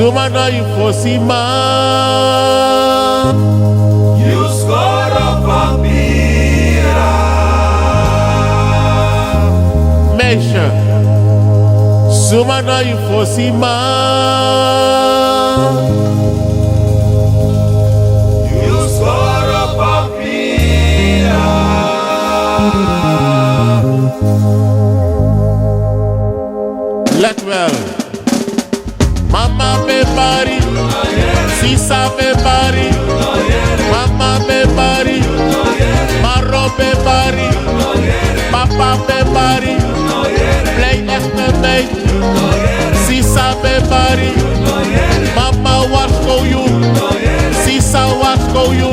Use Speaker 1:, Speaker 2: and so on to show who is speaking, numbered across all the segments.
Speaker 1: Sumana Yufosima.
Speaker 2: You score papira.
Speaker 1: Meisha. Sumana Yufosima.
Speaker 2: You score papira.
Speaker 1: Let well. Mama me bari, Sisa me bari, Mama me bari, Maro me bari, Papa me bari, Play echt me mee, Sisa me bari, Mama was go you, Sisa was go you,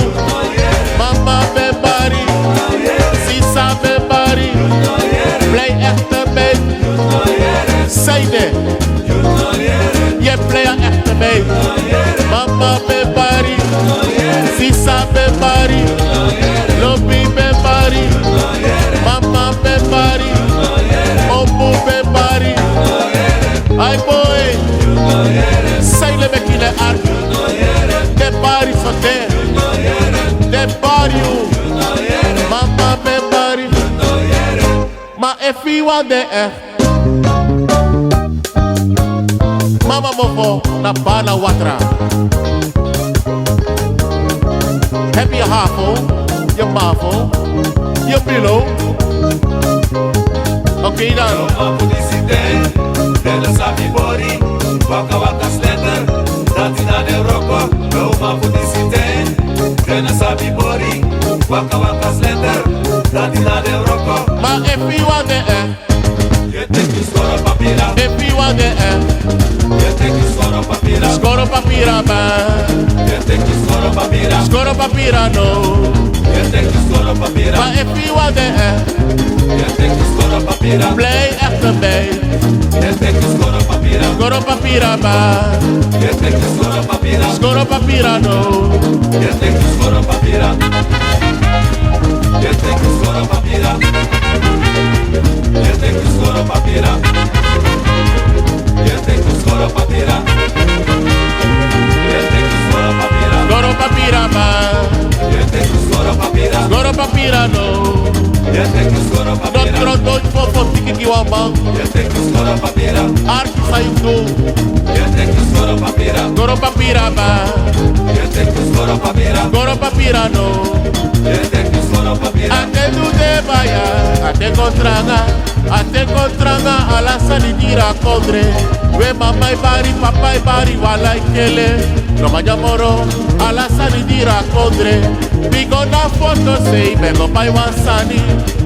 Speaker 1: Mama me bari, Sisa me bari, Play echt me mee, say that. Je playa echt mee. Mama be bari, Sisa be bari, Lobi be bari, Mama be bari, Obu be bari. Ay boy, say le mekile arki, de bari sote, de bari u. Mama be bari, ma efi wa de Mama mofo na bana watra. Heb je hafo, je mafo, je bilo. Oké dan.
Speaker 2: Mapu dissident, dela sabi bori, waka waka slender, datina de roko. Mapu dissident, dela sabi bori, waka waka slender, datina de roko.
Speaker 1: Ma if you want the
Speaker 2: You take you score papira.
Speaker 1: if you want the
Speaker 2: You take you score papira.
Speaker 1: Scoro papira man,
Speaker 2: You take you score papira.
Speaker 1: scoro papira no.
Speaker 2: You take you score papira.
Speaker 1: Ma if you want the
Speaker 2: You take you score papira.
Speaker 1: play after me.
Speaker 2: You take you score papira.
Speaker 1: Scoro papira man,
Speaker 2: You take you score papira.
Speaker 1: scoro papira no.
Speaker 2: You take you score papira. You take you score papira. You take you score papira. You take you score papira. You take you score papira.
Speaker 1: Scoro papira man,
Speaker 2: You take you score papira.
Speaker 1: scoro papira no.
Speaker 2: You take you score
Speaker 1: Don't
Speaker 2: papira.
Speaker 1: throw don't for tiki kiwamang.
Speaker 2: You take you score papira.
Speaker 1: Arki sayudo,
Speaker 2: You take you score papira.
Speaker 1: scoro papira man,
Speaker 2: You take you score papira.
Speaker 1: scoro papira no.
Speaker 2: You take you score papira.
Speaker 1: Ate du de baya, ate kontranga ala sanidira kodre. We mama bari, papa bari, wala ikele. No maya moro, ala sanidira kodre. Bigo na foto say, bego pai wansani.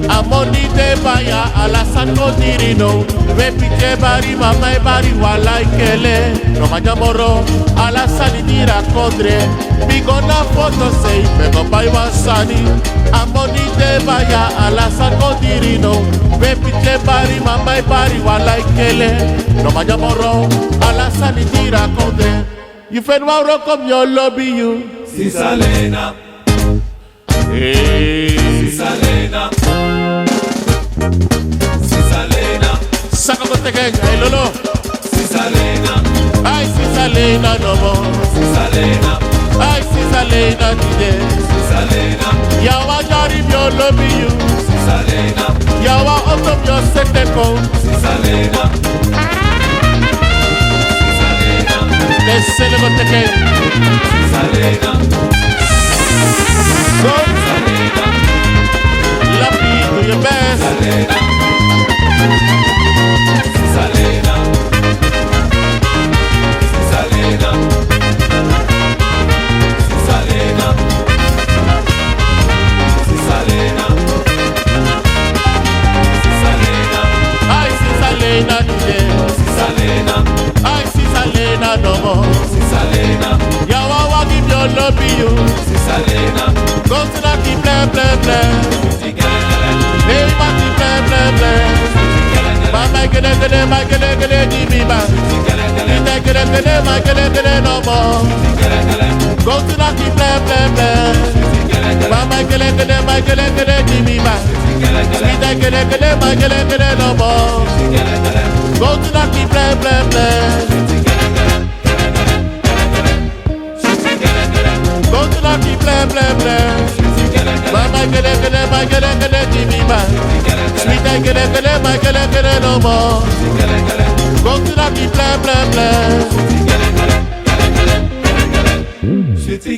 Speaker 1: Amoni de baya, ala sanko dirino. We pite bari, mama bari, wala ikele. No maya moro, ala sanidira kodre. Bigo na foto say, bego pai wansani. Amoni de baya, ala sanko dirino. We pite bari, mama bari, wala ikele. No maya moro, ala sanidira kodre. You fed one rock up your lobby, you.
Speaker 2: Cisalena,
Speaker 1: Hey.
Speaker 2: Cisalena, Cisalena,
Speaker 1: Saka ko tekeng, hey lolo.
Speaker 2: Cisalena,
Speaker 1: Ay, Cisalena no more.
Speaker 2: Cisalena,
Speaker 1: Ay, Cisalena today.
Speaker 2: Cisalena,
Speaker 1: Yawa jari your lobby, you.
Speaker 2: Cisalena,
Speaker 1: Yawa out of your second.
Speaker 2: Cisalena, Cisalena,
Speaker 1: Let's sell ko tekeng.
Speaker 2: Cisalena,
Speaker 1: So,
Speaker 2: Cisalena,
Speaker 1: love you, do your best.
Speaker 2: Cisalena, Cisalena, Cisalena, Cisalena, Cisalena, Cisalena,
Speaker 1: Ay, Cisalena today.
Speaker 2: Cisalena,
Speaker 1: Ay, Cisalena no more.
Speaker 2: Cisalena,
Speaker 1: Yawa wa give your lobby, you.
Speaker 2: Cisalena,
Speaker 1: Go to the keep blah blah blah. Hey, mati blah blah blah. Mama gele di mi ba. Ita gele no more. Go to the keep blah blah blah. Mama gele di mi ba. Ita gele no more. Go to the keep blah blah blah. back. Sweet and get my get no more. Go to that be blah blah blah.
Speaker 2: Sweetie